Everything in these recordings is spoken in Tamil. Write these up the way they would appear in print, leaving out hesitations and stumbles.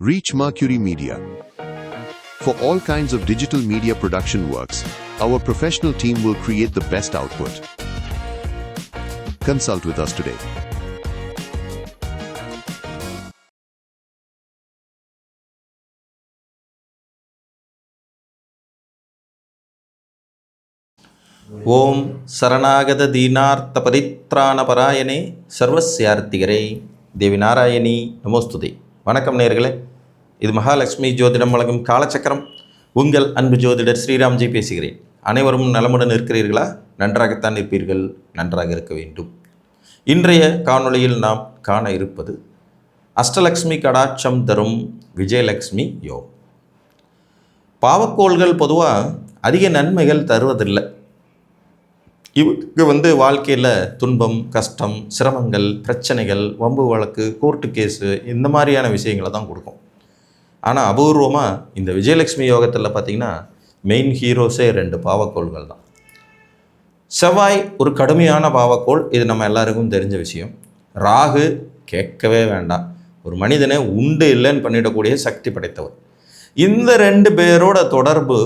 Reach Mercury Media. For all kinds of digital media production works, our professional team will create the best output. Consult with us today. ஓம் சரணாகத தீனார்த்த பரித்ராணபராயணே சர்வஸ்யார்த்திகரே தேவி நாராயணி நமோஸ்துதே. வணக்கம் நேயர்களே, இது மகாலட்சுமி ஜோதிடம் வழங்கும் காலச்சக்கரம். உங்கள் அன்பு ஜோதிடர் ஸ்ரீராம்ஜி பேசுகிறேன். அனைவரும் நலமுடன் இருக்கிறீர்களா? நன்றாகத்தான் இருப்பீர்கள், நன்றாக இருக்க வேண்டும். இன்றைய காணொளியில் நாம் காண இருப்பது அஷ்டலக்ஷ்மி கடாட்சம் தரும் விஜயலக்ஷ்மி யோகம். பாவக்கோள்கள் பொதுவாக அதிக நன்மைகள் தருவதில்லை. இவருக்கு வாழ்க்கையில் துன்பம், கஷ்டம், சிரமங்கள், பிரச்சனைகள், வம்பு வழக்கு, கோர்ட்டு கேஸு இந்த மாதிரியான விஷயங்களை தான் கொடுக்கும். ஆனால் அபூர்வமாக இந்த விஜயலக்ஷ்மி யோகத்தில் பார்த்திங்கன்னா மெயின் ஹீரோஸே 2 பாவக்கோள்கள் தான். செவ்வாய் ஒரு கடுமையான பாவக்கோள், இது நம்ம எல்லாருக்கும் தெரிஞ்ச விஷயம். ராகு கேட்கவே வேண்டாம், ஒரு மனிதனை உண்டு இல்லைன்னு பண்ணிடக்கூடிய சக்தி படைத்தவர். இந்த 2 பேரோட தொடர்பு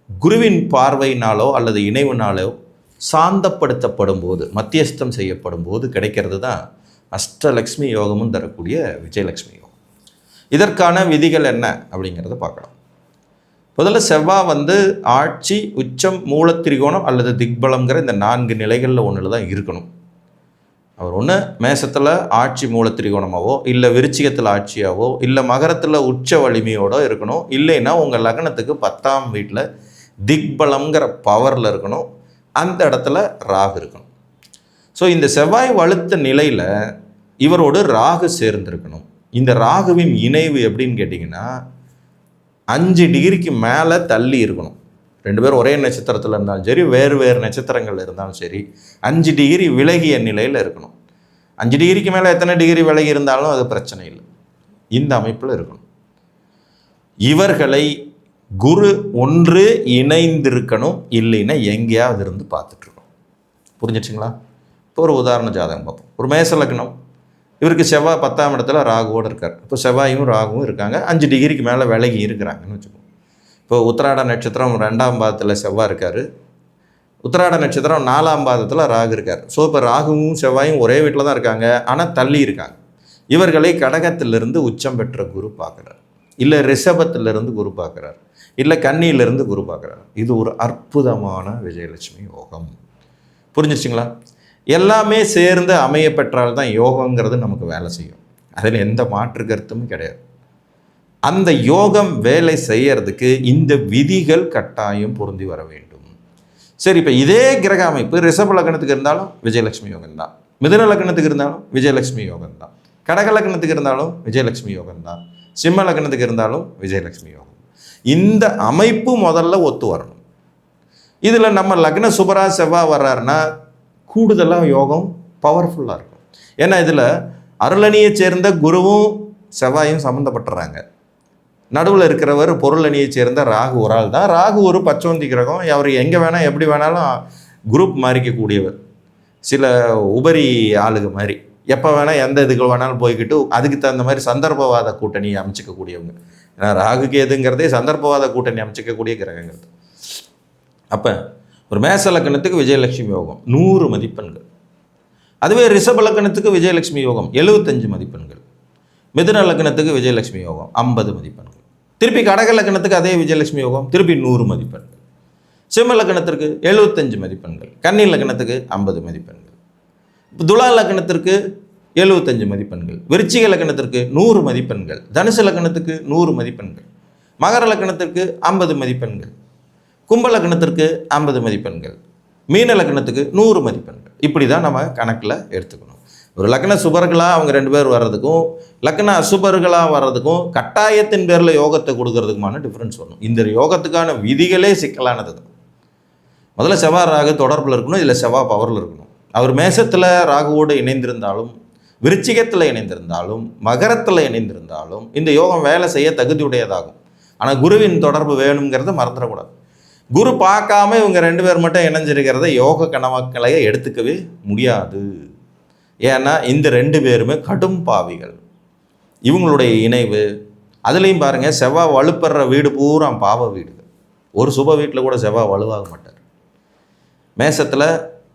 குருவின் பார்வையினாலோ அல்லது இணைவுனாலோ சாந்தப்படுத்தப்படும் போது, மத்தியஸ்தம் செய்யப்படும் போது கிடைக்கிறது தான் அஷ்டலக்ஷ்மி யோகமும் தரக்கூடிய விஜயலக்ஷ்மி யோகம். இதற்கான விதிகள் என்ன அப்படிங்கிறத பார்க்கலாம். முதல்ல செவ்வாய் ஆட்சி, உச்சம், மூலத்திரிகோணம் அல்லது திக்பலம்ங்கிற இந்த 4 நிலைகளில் ஒன்றில் தான் இருக்கணும். அவர் ஒன்று மேசத்தில் ஆட்சி மூலத்திரிகோணமாவோ, இல்லை விருச்சிகத்தில் ஆட்சியாவோ, இல்லை மகரத்தில் உச்ச வலிமையோடு இருக்கணும். இல்லைன்னா உங்கள் லக்னத்துக்கு 10ஆம் வீட்டில் திக்பலம்ங்கிற பவரில் இருக்கணும். அந்த இடத்துல ராகு இருக்கணும். ஸோ இந்த செவ்வாய் வலுத்த நிலையில் இவரோடு ராகு சேர்ந்துருக்கணும். இந்த ராகுவின் இணைவு எப்படின்னு கேட்டிங்கன்னா 5 டிகிரிக்கு மேலே தள்ளி இருக்கணும். 2 பேரும் ஒரே நட்சத்திரத்தில் இருந்தாலும் சரி, வேறு வேறு நட்சத்திரங்கள் இருந்தாலும் சரி, 5 டிகிரி விலகிய நிலையில் இருக்கணும். 5 டிகிரிக்கு மேலே எத்தனை டிகிரி விலகி இருந்தாலும் அது பிரச்சனை இல்லை. இந்த அமைப்பில் இருக்கணும். இவர்களை குரு ஒன்று இணைந்திருக்கணும், இல்லைன்னா எங்கேயாவது இருந்து பார்த்துட்ருக்கணும். புரிஞ்சிடுச்சிங்களா? இப்போ ஒரு உதாரண ஜாதகம் பார்ப்போம். ஒரு மேச லக்னம், இவருக்கு செவ்வாய் 10ஆம் இடத்துல ராகுவோடு இருக்கார். இப்போ செவ்வாயும் ராகுவும் இருக்காங்க, 5 டிகிரிக்கு மேலே விலகி இருக்கிறாங்கன்னு வச்சுக்கோங்க. இப்போ உத்திராட நட்சத்திரம் 2ஆம் பாதத்தில் செவ்வாய் இருக்கார், உத்திராட நட்சத்திரம் 4ஆம் பாதத்தில் ராகு இருக்கார். ஸோ இப்போ ராகுவும் செவ்வாயும் ஒரே வீட்டில் தான் இருக்காங்க, ஆனால் தள்ளி இருக்காங்க. இவர்களை கடகத்திலிருந்து உச்சம் பெற்ற குரு பார்க்குறார், இல்லை ரிஷபத்திலிருந்து குரு பார்க்குறார், இல்லை கன்னியிலிருந்து குரு பார்க்குறாரு. இது ஒரு அற்புதமான விஜயலட்சுமி யோகம். புரிஞ்சிருச்சுங்களா? எல்லாமே சேர்ந்து அமைய பெற்றால்தான் யோகங்கிறது நமக்கு வேலை செய்யும். அதில் எந்த மாற்று கருத்தும் கிடையாது. அந்த யோகம் வேலை செய்யறதுக்கு இந்த விதிகள் கட்டாயம் பொருந்தி வர வேண்டும். சரி, இப்போ இதே கிரக அமைப்பு ரிஷப லக்னத்துக்கு இருந்தாலும் விஜயலட்சுமி யோகம் தான், மிதுன லக்னத்துக்கு இருந்தாலும் விஜயலட்சுமி யோகம் தான், கடக லக்னத்துக்கு இருந்தாலும் விஜயலட்சுமி யோகம் தான், சிம்ம லக்னத்துக்கு இருந்தாலும் விஜயலட்சுமி யோகம். இந்த அமைப்பு முதல்ல ஒத்து வரணும். இதில் நம்ம லக்ன சுபரா செவ்வாய் வர்றாருன்னா கூடுதலாக யோகம் பவர்ஃபுல்லாக இருக்கும். ஏன்னா இதில் அருளணியை சேர்ந்த குருவும் செவ்வாயும் சம்மந்தப்பட்டுறாங்க. நடுவில் இருக்கிறவர் பொருளணியை சேர்ந்த ராகு ஒரு ஆள் தான். ராகு ஒரு பச்சோந்தி கிரகம், அவர் எங்கே வேணால் எப்படி வேணாலும் குரூப் மாறிக்கக்கூடியவர். சில உபரி ஆளுக மாதிரி எப்போ வேணால் எந்த இதுக்கு வேணாலும் போய்கிட்டு அதுக்கு தகுந்த மாதிரி சந்தர்ப்பவாத கூட்டணி அமைச்சிக்கக்கூடியவங்க. ஏன்னா ராகு கேதுங்கிறதே சந்தர்ப்பவாத கூட்டணி அமைச்சிக்கக்கூடிய கிரகங்கிறது. அப்போ ஒரு மேச லக்னத்துக்கு விஜயலட்சுமி யோகம் 100 மதிப்பெண்கள். அதுவே ரிஷப லக்னத்துக்கு விஜயலட்சுமி யோகம் 75 மதிப்பெண்கள். மிதுன லக்னத்துக்கு விஜயலட்சுமி யோகம் 50 மதிப்பெண்கள். திருப்பி கடக லக்னத்துக்கு அதே விஜயலட்சுமி யோகம் திருப்பி 100 மதிப்பெண்கள். சிம்ம லக்னத்திற்கு 75 மதிப்பெண்கள். கன்னி லக்னத்துக்கு 50 மதிப்பெண்கள். துலா லக்னத்திற்கு 75 மதிப்பெண்கள். விருச்சிக லக்னத்திற்கு 100 மதிப்பெண்கள். தனுசு லக்னத்துக்கு 100 மதிப்பெண்கள். மகர லக்னத்திற்கு 50 மதிப்பெண்கள். கும்ப லக்னத்திற்கு 50 மதிப்பெண்கள். மீன லக்னத்துக்கு 100 மதிப்பெண்கள். இப்படி தான் நம்ம கணக்கில் எடுத்துக்கணும். ஒரு லக்ன சுபர்களாக அவங்க 2 பேர் வர்றதுக்கும் லக்ன அசுபர்களாக வர்றதுக்கும் கட்டாயத்தின் பேரில் யோகத்தை கொடுக்கறதுக்குமான டிஃப்ரென்ஸ் வரணும். இந்த யோகத்துக்கான விதிகளே சிக்கலானது தான். முதல்ல செவ்வாய் ராகு தொடர்பில் இருக்கணும், இதில் செவ்வாய் பவரில் இருக்கணும். அவர் மேசத்தில் ராகுவோடு இணைந்திருந்தாலும், விருச்சிகத்தில் இணைந்திருந்தாலும், மகரத்தில் இணைந்திருந்தாலும் இந்த யோகம் வேலை செய்ய தகுதியுடையதாகும். ஆனால் குருவின் தொடர்பு வேணுங்கிறத மறந்துடக்கூடாது. குரு பார்க்காம இவங்க 2 பேர் மட்டும் இணைஞ்சிருக்கிறத யோக கணவாக்களையே எடுத்துக்கவே முடியாது. ஏன்னா இந்த 2 பேருமே கடும் பாவிகள். இவங்களுடைய இணைவு அதுலேயும் பாருங்கள், செவ்வாய் வலுப்படுற வீடு பூரா பாவ வீடு. ஒரு சுப வீட்டில் கூட செவ்வாய் வலுவாக மாட்டார். மேசத்தில்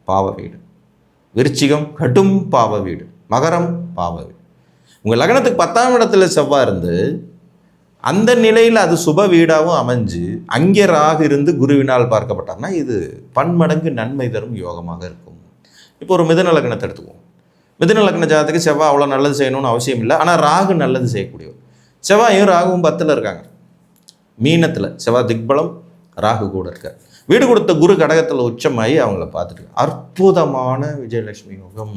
பாவ வீடு, விருச்சிகம் கடும் பாவ வீடு, மகரம் பாவ வீடு. உங்கள் லக்னத்துக்கு 10ஆம் இடத்துல செவ்வாய் இருந்து அந்த நிலையில் அது சுப வீடாகவும் அமைஞ்சு அங்கே ராகு இருந்து குருவினால் பார்க்கப்பட்டார்னா இது பன்மடங்கு நன்மை தரும் யோகமாக இருக்கும். இப்போ ஒரு மிதுன லக்னத்தை எடுத்துக்குவோம். மிதுன லக்ன ஜாதத்துக்கு செவ்வாய் அவ்வளோ நல்லது செய்யணும்னு அவசியம் இல்லை. ஆனால் ராகு நல்லது செய்யக்கூடியவர். செவ்வாயும் ராகுவும் 10ல் இருக்காங்க. மீனத்தில் செவ்வாய் திக்பலம், ராகு கூட இருக்கார். வீடு கொடுத்த குரு கடகத்தில் உச்சமாகி அவங்கள பார்த்துட்டு அற்புதமான விஜயலட்சுமி யோகம்.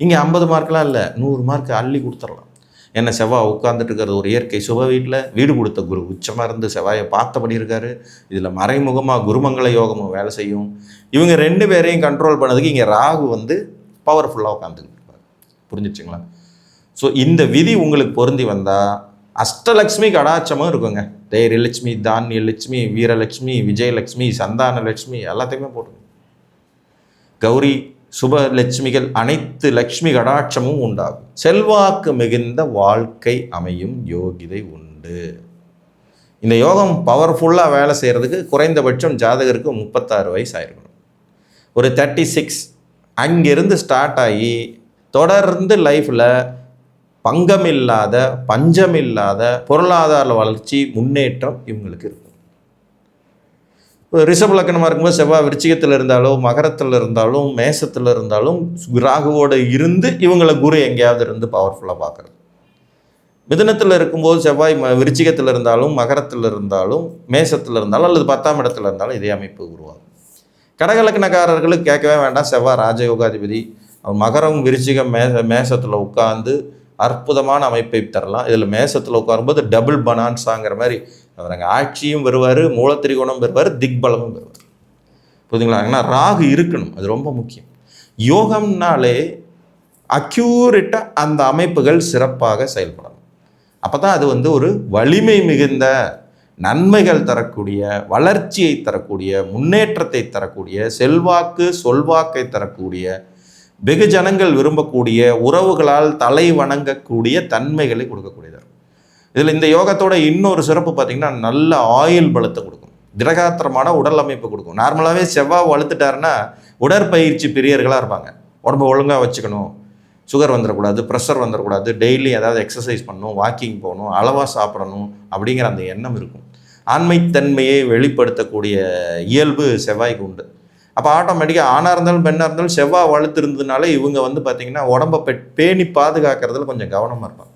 இங்கே 50 மார்க்கெலாம் இல்லை, 100 மார்க் அள்ளி கொடுத்துடலாம். என்ன செவ்வாய் உட்காந்துட்டு இருக்கிறது ஒரு இயற்கை சுப வீட்டில், வீடு கொடுத்த குரு உச்சமாக இருந்து செவ்வாயை பார்த்தபடி இருக்காரு. இதில் மறைமுகமாக குருமங்கள யோகமும் வேலை செய்யும். இவங்க 2 பேரையும் கண்ட்ரோல் பண்ணதுக்கு இங்கே ராகு வந்து பவர்ஃபுல்லாக உட்காந்துக்கிட்டு இருப்பார். புரிஞ்சிச்சுங்களா? ஸோ இந்த விதி உங்களுக்கு பொருந்தி வந்தால் அஷ்டலக்ஷ்மி கடாட்சமும் இருக்குங்க. தைரியலட்சுமி, தானியலட்சுமி, வீரலட்சுமி, விஜயலட்சுமி, சந்தானலட்சுமி எல்லாத்தையுமே போட்டுங்க. கௌரி சுபலட்சுமிகள் அனைத்து லக்ஷ்மி கடாட்சமும் உண்டாகும். செல்வாக்கு மிகுந்த வாழ்க்கை அமையும் யோகிதை உண்டு. இந்த யோகம் பவர்ஃபுல்லாக வேலை செய்கிறதுக்கு குறைந்தபட்சம் ஜாதகருக்கு 36 வயசு ஆயிருக்கணும். ஒரு 36 அங்கிருந்து ஸ்டார்ட் ஆகி தொடர்ந்து லைஃப்பில் பங்கமில்லாத பஞ்சமில்லாத பொருளாதார வளர்ச்சி முன்னேற்றம் இவங்களுக்கு இருக்கும். ரிஷப லக்னமாக இருக்கும்போது செவ்வாய் விருச்சிகத்தில் இருந்தாலும் மகரத்தில் இருந்தாலும் மேசத்தில் இருந்தாலும் ராகுவோடு இருந்து இவங்களை குரு எங்கேயாவது இருந்து பவர்ஃபுல்லாக பார்க்குறது. மிதுனத்தில் இருக்கும்போது செவ்வாய் விருச்சிகத்தில் இருந்தாலும் மகரத்தில் இருந்தாலும் மேசத்தில் இருந்தாலும் அல்லது 10ஆம் இடத்துல இருந்தாலும் இதே அமைப்பு உருவாகும். கடகலக்கணக்காரர்களுக்கு கேட்கவே வேண்டாம். செவ்வாய் ராஜயோகாதிபதி. மகரம் விருச்சிகம் மேசத்தில் உட்கார்ந்து அற்புதமான அமைப்பை தரலாம். இதில் மேசத்தில் உட்காரும்போது டபுள் பனான்ஸாங்கிற மாதிரி அவரங்க ஆட்சியும் வருவார், மூலத்திரிகோணம் வருவார், திக்பலமும் வருவார். புரியுதுங்களா? ஏன்னா ராகு இருக்கணும், அது ரொம்ப முக்கியம். யோகம்னாலே அக்யூரேட்டாக அந்த அமைப்புகள் சிறப்பாக செயல்படணும். அப்போ தான் அது வந்து ஒரு வலிமை மிகுந்த நன்மைகள் தரக்கூடிய, வளர்ச்சியை தரக்கூடிய, முன்னேற்றத்தை தரக்கூடிய, செல்வாக்கு சொல்வாக்கை தரக்கூடிய, வெகுஜனங்கள் விரும்பக்கூடிய, உறவுகளால் தலை வணங்கக்கூடிய தன்மைகளை கொடுக்கக்கூடியது. இதில் இந்த யோகத்தோட இன்னொரு சிறப்பு பார்த்திங்கன்னா நல்ல ஆயுள் பலத்தை கொடுக்கும், திடகாத்திரமான உடல் அமைப்பு கொடுக்கும். நார்மலாகவே செவ்வாய் வளர்த்துட்டாருன்னா உடற்பயிற்சி பிரியர்களாக இருப்பாங்க. உடம்பு ஒழுங்காக வச்சுக்கணும், சுகர் வந்துடக்கூடாது, ப்ரெஷர் வந்துடக்கூடாது, டெய்லி ஏதாவது எக்ஸசைஸ் பண்ணணும், வாக்கிங் போகணும், அளவாக சாப்பிடணும் அப்படிங்கிற அந்த எண்ணம் இருக்கும். ஆண்மைத்தன்மையை வெளிப்படுத்தக்கூடிய இயல்பு செவ்வாய்க்கு உண்டு. அப்போ ஆட்டோமேட்டிக்காக ஆணாக இருந்தாலும் பெண்ணாக இருந்தாலும் செவ்வாய் வளர்த்து இருந்ததுனால இவங்க வந்து பார்த்திங்கன்னா உடம்பை பேணி பாதுகாக்கிறதுல கொஞ்சம் கவனமாக இருப்பாங்க.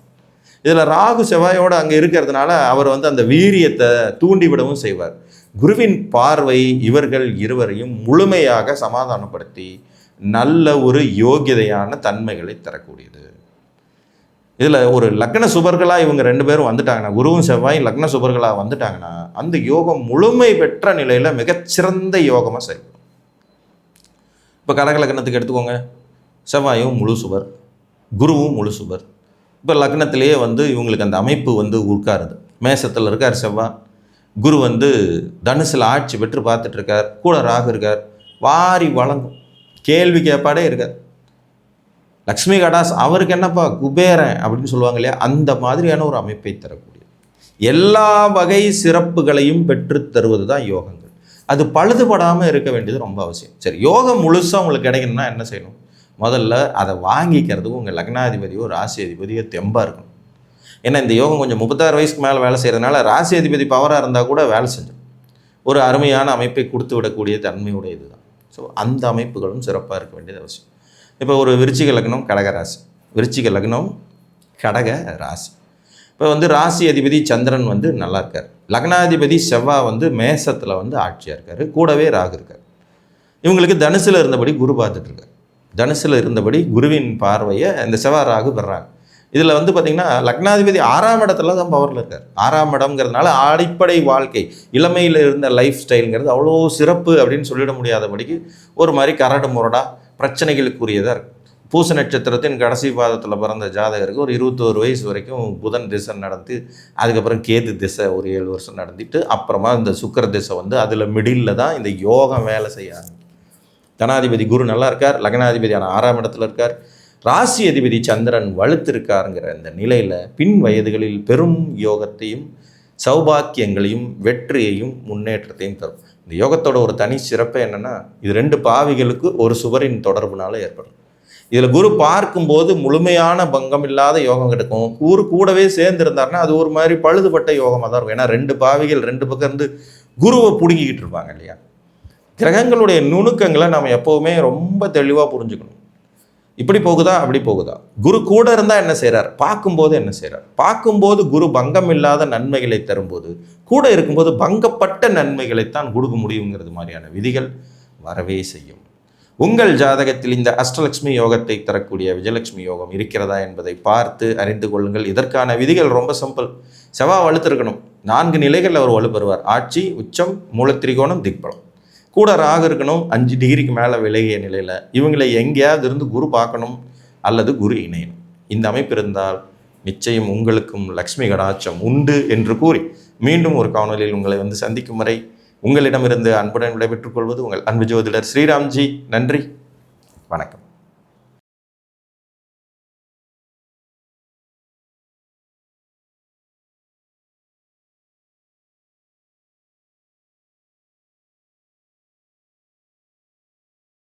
இதில் ராகு செவ்வாயோடு அங்கே இருக்கிறதுனால அவர் வந்து அந்த வீரியத்தை தூண்டிவிடவும் செய்வார். குருவின் பார்வை இவர்கள் இருவரையும் முழுமையாக சமாதானப்படுத்தி நல்ல ஒரு யோகியதையான தன்மைகளை தரக்கூடியது. இதில் ஒரு லக்ன சுபர்களாக இவங்க 2 பேரும் வந்துட்டாங்கன்னா, குருவும் செவ்வாயும் லக்ன சுபர்களாக வந்துட்டாங்கன்னா அந்த யோகம் முழுமை பெற்ற நிலையில் மிகச்சிறந்த யோகமாக செயல்படும். இப்போ கடக லக்னத்துக்கு எடுத்துக்கோங்க. செவ்வாயும் முழு சுபர், குருவும் முழு சுபர். இப்போ லக்னத்திலேயே வந்து இவங்களுக்கு அந்த அமைப்பு வந்து உட்காருது. மேசத்தில் இருக்கார் செவ்வாய், குரு வந்து தனுசில் ஆட்சி பெற்று பார்த்துட்ருக்கார், கூட ராகு இருக்கார். வாரி வழங்கும், கேள்வி கேட்பாடே இருக்கார். லக்ஷ்மி கடாஸ் அவருக்கு என்னப்பா குபேரன் அப்படின்னு சொல்லுவாங்க இல்லையா, அந்த மாதிரியான ஒரு அமைப்பை தரக்கூடிய எல்லா வகை சிறப்புகளையும் பெற்று தருவது தான் யோகங்கள். அது பழுதுபடாமல் இருக்க வேண்டியது ரொம்ப அவசியம். சரி, யோகம் முழுசாக உங்களுக்கு கிடைக்கணும்னா என்ன செய்யணும்? முதல்ல அதை வாங்கிக்கிறதுக்கு உங்கள் லக்னாதிபதியோ ராசி அதிபதியோ தெம்பாக இருக்கணும். ஏன்னா இந்த யோகம் கொஞ்சம் 36 வயசுக்கு மேலே வேலை செய்கிறதுனால ராசி அதிபதி பவராக இருந்தால் கூட வேலை செஞ்சிடும். ஒரு அருமையான அமைப்பை கொடுத்து விடக்கூடிய தன்மையுடைய இதுதான். ஸோ அந்த அமைப்புகளும் சிறப்பாக இருக்க வேண்டியது அவசியம். இப்போ ஒரு விருச்சிக லக்னம் கடக ராசி, விருச்சிக லக்னம் கடக ராசி. இப்போ வந்து ராசி அதிபதி சந்திரன் வந்து நல்லா இருக்கார். லக்னாதிபதி செவ்வாய் வந்து மேசத்தில் வந்து ஆட்சியாக இருக்கார், கூடவே ராகு இருக்கார். இவங்களுக்கு தனுசில் இருந்தபடி குரு பார்த்துட்ருக்கார். தனுசில் இருந்தபடி குருவின் பார்வையை இந்த செவ்வாய் ராகு பெறாங்க. இதில் வந்து பார்த்திங்கன்னா லக்னாதிபதி 6ஆம் இடத்துல தான் பவரில் இருக்கார். 6ஆம் இடம்ங்கிறதுனால அடிப்படை வாழ்க்கை, இளமையில் இருந்த லைஃப் ஸ்டைலுங்கிறது அவ்வளோ சிறப்பு அப்படின்னு சொல்லிட முடியாதபடிக்கு ஒரு மாதிரி கரடு முரடாக பிரச்சனைகளுக்குரியதாக இருக்குது. பூச நட்சத்திரத்தின் கடைசி பாதத்தில் பிறந்த ஜாதகருக்கு ஒரு 21 வயசு வரைக்கும் புதன் திசை நடந்து, அதுக்கப்புறம் கேது திசை ஒரு 7 வருஷம் நடந்துட்டு அப்புறமா இந்த சுக்கிர திசை வந்து அதில் மிடில் தான் இந்த யோகம் வேலை செய்ய ஆரம்பிக்கும். தனாதிபதி குரு நல்லா இருக்கார், லக்னாதிபதியான 6ஆம் இடத்துல இருக்கார். ராசி அதிபதி சந்திரன் வலுத்திருக்காருங்கிற இந்த நிலையில் பின் வயதுகளில் பெரும் யோகத்தையும் சௌபாக்கியங்களையும் வெற்றியையும் முன்னேற்றத்தையும் தரும். இந்த யோகத்தோட ஒரு தனி சிறப்பு என்னென்னா, இது 2 பாவிகளுக்கு ஒரு சுவரின் தொடர்புனால ஏற்படும். இதில் குரு பார்க்கும்போது முழுமையான பங்கம் இல்லாத யோகம் கிடைக்கும். குரு கூடவே சேர்ந்துருந்தாருன்னா அது ஒரு மாதிரி பழுதுபட்ட யோகமாக தான் இருக்கும். ஏன்னா 2 பாவிகள் 2 பக்கம் இருந்து குருவை பிடுங்கிக்கிட்டு இருப்பாங்க இல்லையா. கிரகங்களுடைய நுணுக்கங்களை நம்ம எப்போவுமே ரொம்ப தெளிவாக புரிஞ்சுக்கணும். இப்படி போகுதா அப்படி போகுதா, குரு கூட இருந்தால் என்ன செய்கிறார், பார்க்கும்போது என்ன செய்கிறார். பார்க்கும்போது குரு பங்கம் இல்லாத நன்மைகளை தரும்போது, கூட இருக்கும்போது பங்கப்பட்ட நன்மைகளைத்தான் கொடுக்க முடியுங்கிறது மாதிரியான விதிகள் வரவே செய்யும். உங்கள் ஜாதகத்தில் இந்த அஷ்டலட்சுமி யோகத்தை தரக்கூடிய விஜயலட்சுமி யோகம் இருக்கிறதா என்பதை பார்த்து அறிந்து கொள்ளுங்கள். இதற்கான விதிகள் ரொம்ப சிம்பிள். செவ்வாய் வலுத்திருக்கணும். 4 நிலைகளில் அவர் வலுப்பெறுவார். ஆட்சி, உச்சம், மூலத்திரிகோணம், திக்பலம். கூட ராகு இருக்கணும். 5 டிகிரிக்கு மேலே விலகிய நிலையில். இவங்களை எங்கேயாவது இருந்து குரு பார்க்கணும் அல்லது குரு இணையணும். இந்த அமைப்பு இருந்தால் நிச்சயம் உங்களுக்கும் லக்ஷ்மி கடாட்சம் உண்டு என்று கூறி மீண்டும் ஒரு காணொலியில் உங்களை சந்திக்கும் வரை உங்களிடமிருந்து அன்புடன் விடைபெற்றுக் கொள்வது உங்கள் அன்பு ஜோதிடர் ஸ்ரீராம்ஜி. நன்றி, வணக்கம்.